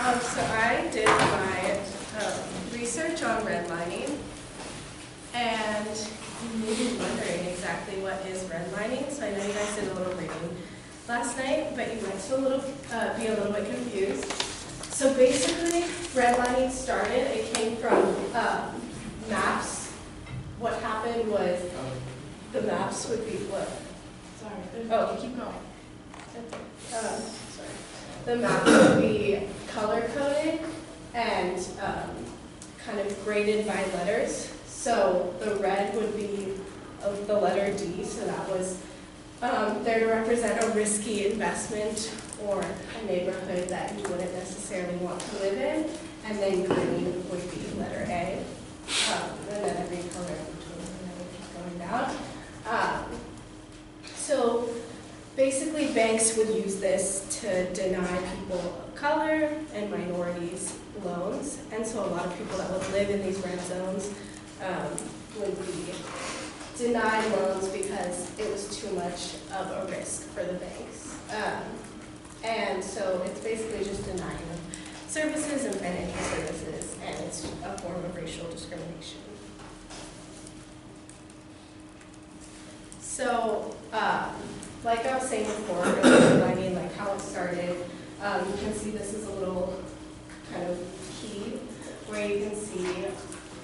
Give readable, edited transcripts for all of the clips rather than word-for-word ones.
So I did my research on redlining, and you may be wondering exactly what is redlining. So I know you guys did a little reading last night, but you might still be a little bit confused. So basically, redlining started, it came from maps. What happened was the maps would be what? Sorry. Oh, keep going. Sorry. The maps would be color-coded and kind of graded by letters. So the red would be of the letter D, so that was there to represent a risky investment or a neighborhood that you wouldn't necessarily want to live in. And then green would be letter A. And then every color in between, and then it keeps going down. So basically, banks would use this to deny people of color and minorities loans. And so a lot of people that would live in these red zones would be denied loans because it was too much of a risk for the banks. And so it's basically just denying them services and financial services, and it's a form of racial discrimination. So, like I was saying before, redlining, like how it started, you can see this is a little kind of key where you can see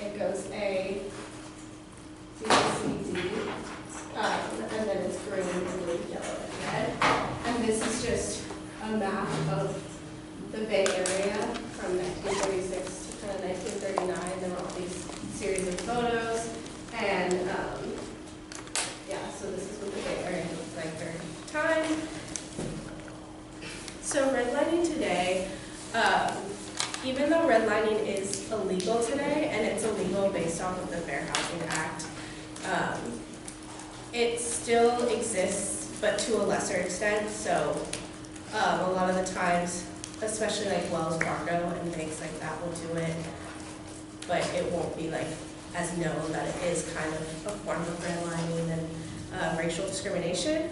it goes A, B, C, D, and then it's green, blue, yellow, and red. And this is just a map of the Bay Area from 1936 to kind of 1939. There were all these series of photos, and yeah, so this is what the Bay Area looked like during the time. So redlining today, even though redlining is illegal today, and it's illegal based off of the Fair Housing Act, it still exists, but to a lesser extent. So a lot of the times, especially like Wells Fargo and banks like that will do it, but it won't be like as known that it is kind of a form of redlining and racial discrimination.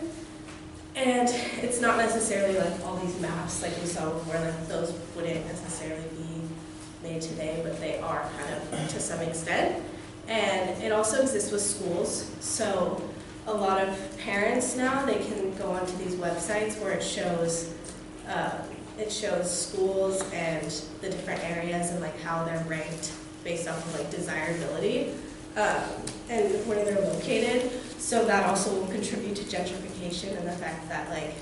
And it's not necessarily like all these maps like we saw before, like those wouldn't necessarily be made today, but they are kind of to some extent. And it also exists with schools. So a lot of parents now, they can go onto these websites where it shows schools and the different areas and like how they're ranked based off of like desirability and where they're located. So that also will contribute to gentrification and the fact that like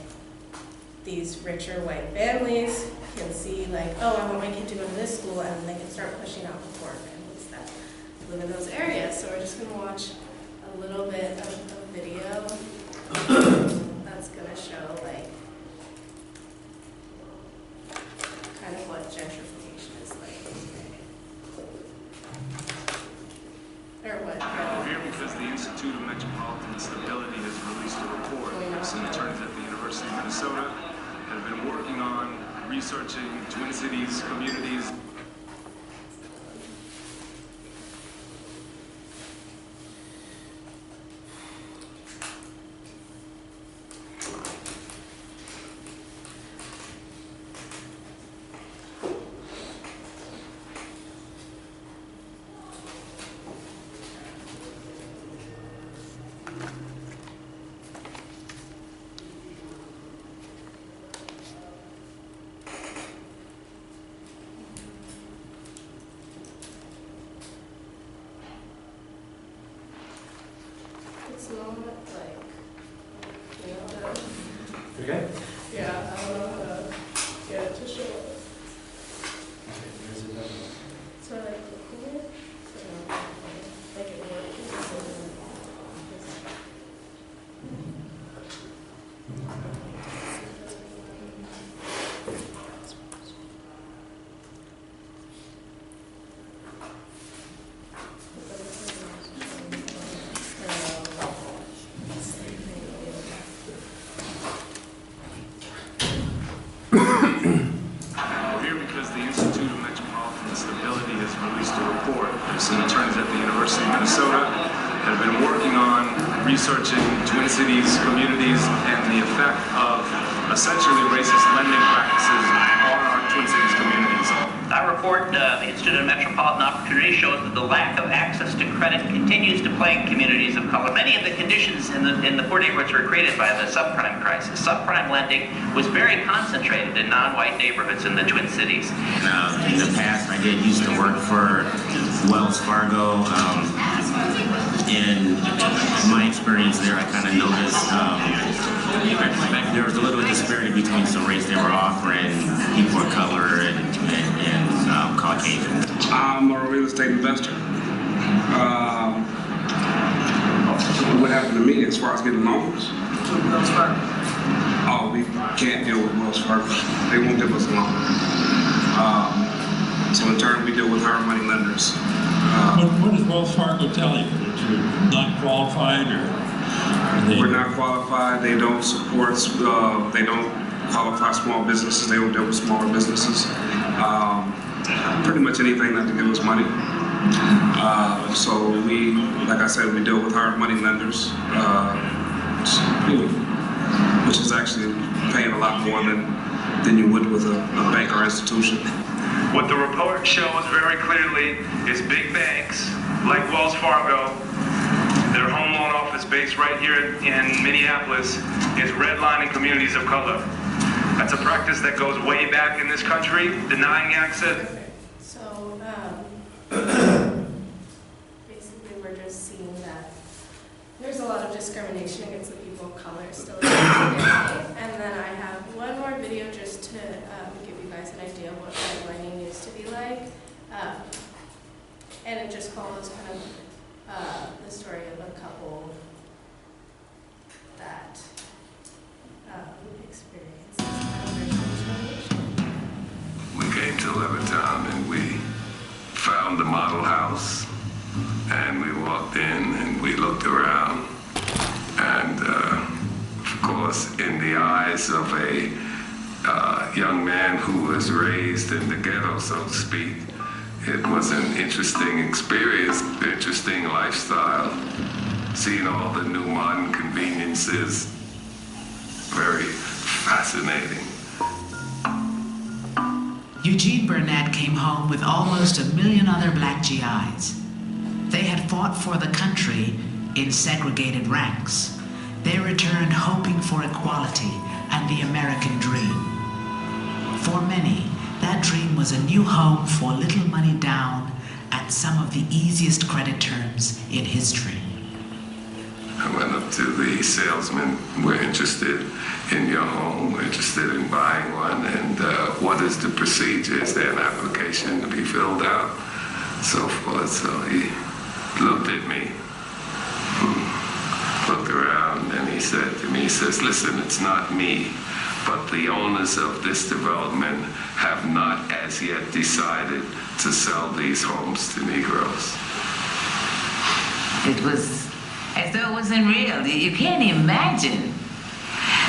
these richer white families can see like, oh, I want my kid to go to this school, and they can start pushing out the poor families that live in those areas. So we're just going to watch a little bit of a video that's going to show like kind of what gentrification is like today. Or what? We're here because the Institute of Metropolitan Stability has released a report. Some attorneys at the University of Minnesota have been working on researching Twin Cities communities. It's not like, you know, Okay. yeah, I don't know how to get it to show it. So like, here, so like it works. Some attorneys at the University of Minnesota have been working on researching Twin Cities communities and the effect of essentially racist lending practices on our Twin Cities communities. report, the Institute of Metropolitan Opportunity, shows that the lack of access to credit continues to plague communities of color. Many of the conditions in the poor neighborhoods were created by the subprime crisis. Subprime lending was very concentrated in non-white neighborhoods in the Twin Cities. In the past, I used to work for Wells Fargo. In my experience there, I kind of noticed there was a little disparity between some rates they were offering people of color and Caucasian. I'm a real estate investor. What happened to me as far as getting loans? Oh, we can't deal with Wells Fargo. They won't give us a loan. So in turn, we deal with hard money lenders. What does Wells Fargo tell you? That you're not qualified, or we're not qualified. They don't support. They don't qualify small businesses. They don't deal with smaller businesses. Pretty much anything not to give us money. So we, like I said, we deal with hard money lenders, which is actually paying a lot more than you would with a bank or institution. What the report shows very clearly is big banks like Wells Fargo, their home loan office based right here in Minneapolis, is redlining communities of color. That's a practice that goes way back in this country, denying access. So, basically we're just seeing that there's a lot of discrimination against the people of color still today. And then I have one more video just to give you guys an idea of what redlining used to be like. And it just follows kind of the story of a couple that experienced this kind of discrimination. We came to Levittown and we found the model house, and we walked in and we looked around, and of course in the eyes of a young man who was raised in the ghetto, so to speak, it was an interesting experience, interesting lifestyle, seeing all the new modern conveniences, very fascinating. Eugene Burnett came home with almost 1 million other black GIs. They had fought for the country in segregated ranks. They returned hoping for equality and the American dream. For many, that dream was a new home for little money down and some of the easiest credit terms in history. I went up to the salesman. We're interested in your home. We're interested in buying one. And what is the procedure? Is there an application to be filled out? So forth. So he looked at me, looked around, and he said to me, he says, listen, it's not me, but the owners of this development have not as yet decided to sell these homes to Negroes. It was as though it wasn't real. You can't imagine.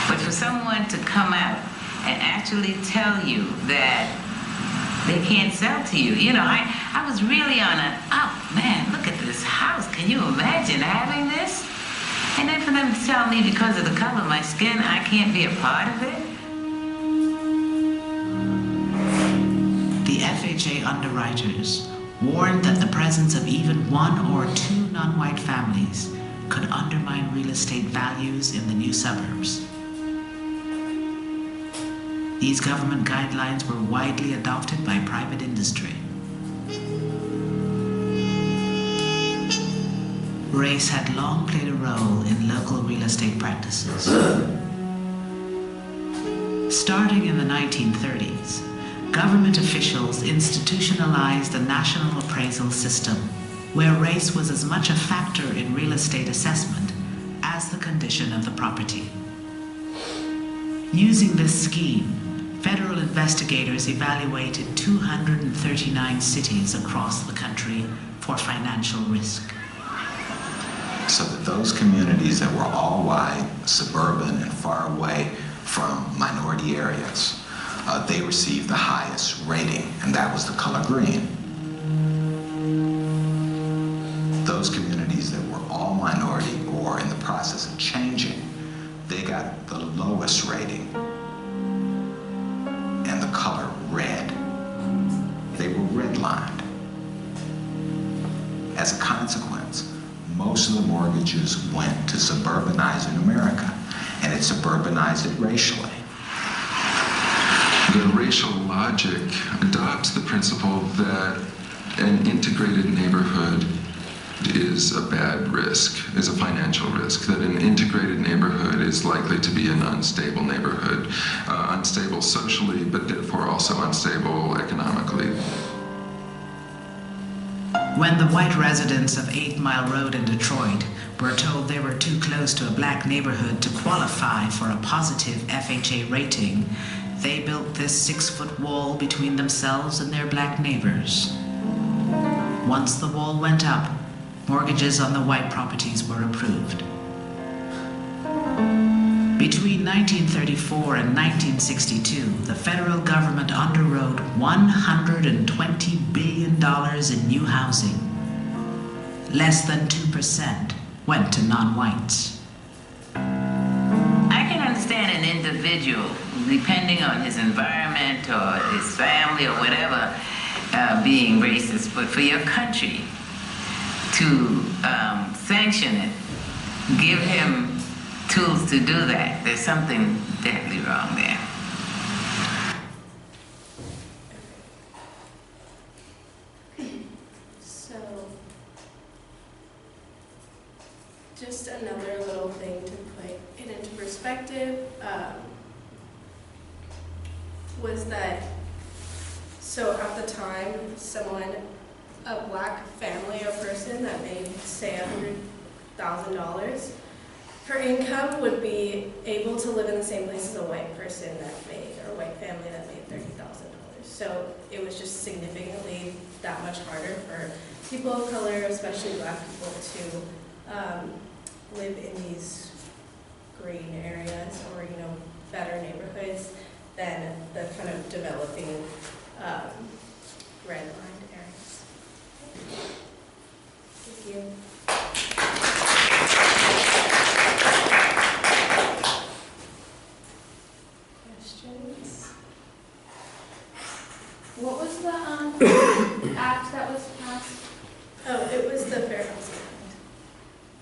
But for someone to come out and actually tell you that they can't sell to you, you know, I was really on a, oh man, look at this house. Can you imagine having this? And then for them to tell me because of the color of my skin, I can't be a part of it. The FHA underwriters warned that the presence of even 1 or 2 non-white families could undermine real estate values in the new suburbs. These government guidelines were widely adopted by private industry. Race had long played a role in local real estate practices. Starting in the 1930s, government officials institutionalized the national appraisal system, where race was as much a factor in real estate assessment as the condition of the property. Using this scheme, federal investigators evaluated 239 cities across the country for financial risk. So that those communities that were all white, suburban, and far away from minority areas, they received the highest rating, and that was the color green. Those communities that were all minority or in the process of changing, they got the lowest rating, and the color red. They were As a consequence, most of the mortgages went to suburbanizing America, and it suburbanized it racially. The racial logic adopts the principle that an integrated neighborhood is a bad risk, is a financial risk, that an integrated neighborhood is likely to be an unstable neighborhood, unstable socially, but therefore also unstable economically. When the white residents of 8 Mile Road in Detroit were told they were too close to a black neighborhood to qualify for a positive FHA rating, they built this 6-foot wall between themselves and their black neighbors. Once the wall went up, mortgages on the white properties were approved. Between 1934 and 1962, the federal government underwrote $120 billion in new housing. Less than 2% went to non-whites. I can understand an individual, depending on his environment or his family or whatever, being racist, but for your country to sanction it, give him tools to do that, there's something deadly wrong there. So, just another little thing to put it into perspective was that, so at the time, a black family or person that made, say, $100,000, her income would be able to live in the same place as a white person that made, or a white family that made $30,000. So it was just significantly that much harder for people of color, especially black people, to live in these green areas or, better neighborhoods than the kind of developing red-lined areas. Thank you. Questions? What was the act that was passed? Oh, it was the Fair Housing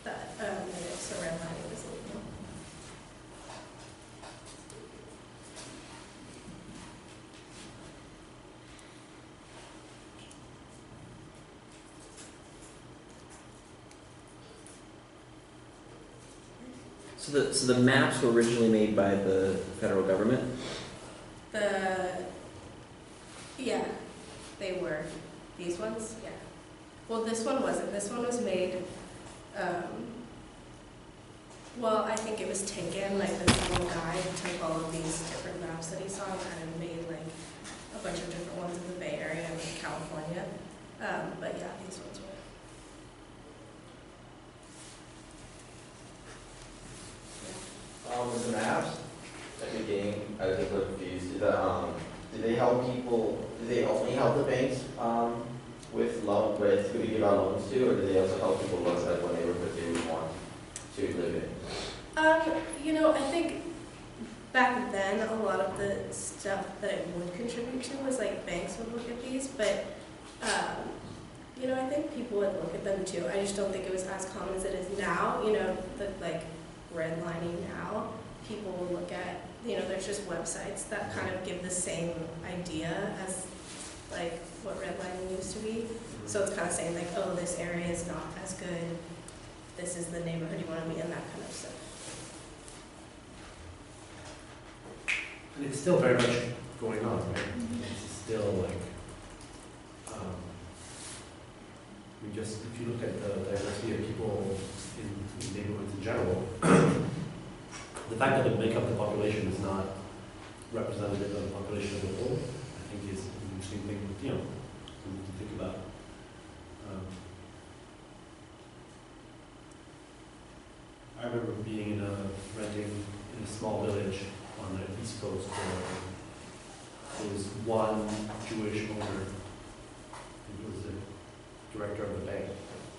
Act that made it so redlining was illegal. So the maps were originally made by the federal government? Yeah, they were. These ones, yeah. Well, this one wasn't. This one was made, well, I think it was taken, like this one guy took all of these different maps that he saw and kind of made like a bunch of different ones in the Bay Area and like California. But yeah, these ones were. With the maps that you're getting, I was a little confused. Do they help people? Do they only help the banks with who they give out loans to, or do they also help people look at what neighborhood they would want to live in? I think back then a lot of the stuff that it would contribute to was like banks would look at these, but I think people would look at them too. I just don't think it was as common as it is now. Like redlining now, people will look at, there's just websites that kind of give the same idea as like what redlining used to be. So it's kind of saying like, oh, this area is not as good. This is the neighborhood you want to be in, that kind of stuff. And it's still very much going on, right? It's still like, if you look at the diversity of people in neighborhoods in general, the fact that they make up the population is not representative of the population as a whole, I think is an interesting thing, something to think about. I remember being renting in a small village on the East Coast where there was one Jewish owner who was the director of the bank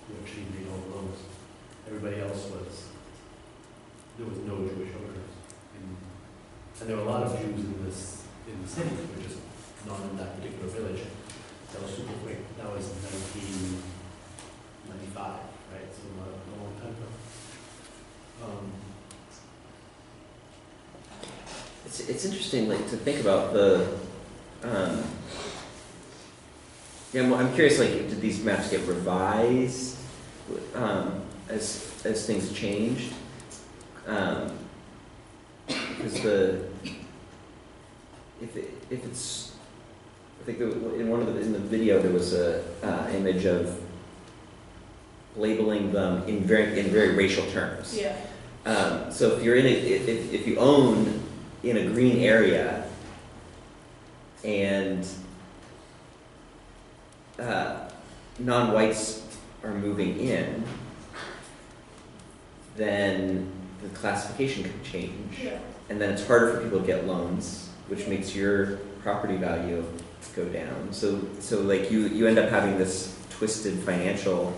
who actually made all the loans. Everybody else there was no Jewish owners. And there were a lot of Jews in the city, but just not in that particular village. That was super quick. That was 1996, 1985, right? So a long time ago. It's interesting, like, to think about the. Yeah, well, I'm curious. Like, did these maps get revised as things changed? Because if it's, I think in the video there was a image of labeling them in very racial terms. Yeah. So if you're if you own in a green area and non-whites are moving in, then the classification could change. Yeah. And then it's harder for people to get loans, which makes your property value go down. So like you end up having this twisted financial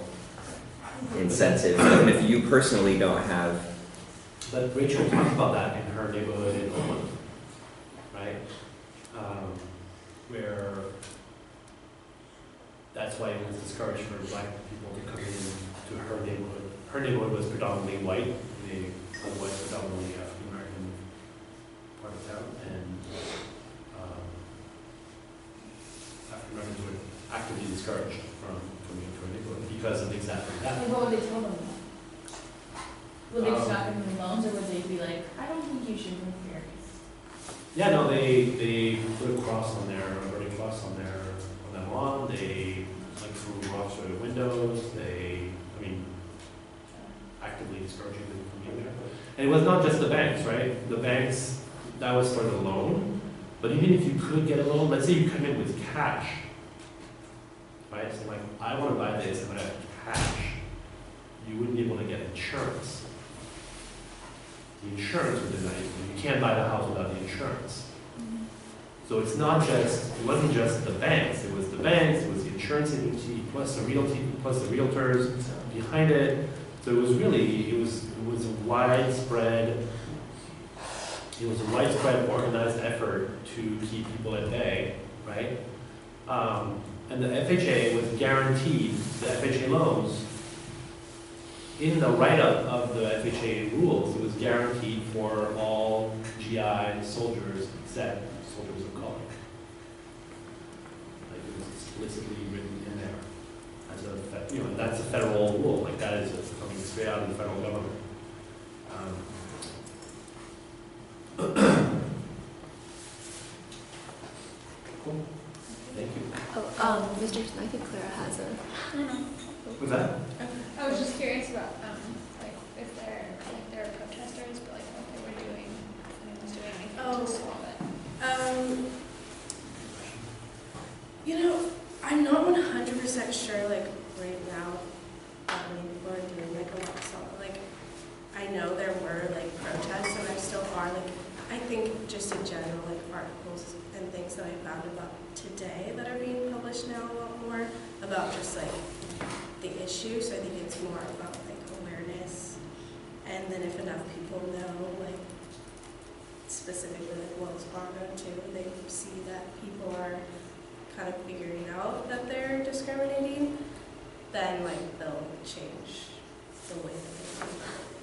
incentive, even if you personally don't have. But Rachel talked about that in her neighborhood in Oakland, right? Where that's why it was discouraged for black people to come in to her neighborhood. Her neighborhood was predominantly white, the otherwise predominantly African American part of town, and African Americans were actively discouraged from coming into her neighborhood because of exactly that. Like, what would they tell them? Would they just not give them loans, or would they be like, I don't think you should move here? Yeah, no, they put a cross on there, a burning cross on their lawn. They like threw rocks through the windows. Actively discouraging them from being there. And it was not just the banks, right? The banks, that was for the loan. But even if you could get a loan, let's say you come in with cash, right? So like, I want to buy this and I have cash. You wouldn't be able to get insurance. The insurance would deny you. You can't buy the house without the insurance. So it's not just, it wasn't just the banks. It was the banks, it was the insurance agency, plus the realty, plus the realtors behind it. So it was really, it was a widespread organized effort to keep people at bay, right? And the FHA was guaranteed, the FHA loans, in the write-up of the FHA rules, it was guaranteed for all GI soldiers except soldiers of color. Like, it was explicitly written in there. And that's a federal rule. Like, that is just coming straight out of the federal government. Cool. Thank you. Oh, Mr. I think Clara has a. What's that? I was just curious about like if they're protesters, but like what they were doing, if anyone was doing anything to stop it. I'm not 100% sure, like, right now, people are doing, like, a lot of stuff. Like, I know there were, like, protests, and there still are, like, I think just in general, like, articles and things that I found about today that are being published now a lot more about just, like, the issue. So I think it's more about, like, awareness. And then if enough people know, like, specifically, like, Wells Fargo, too, they see that people are kind of figuring out that they're discriminating, then like they'll change the way that they do that.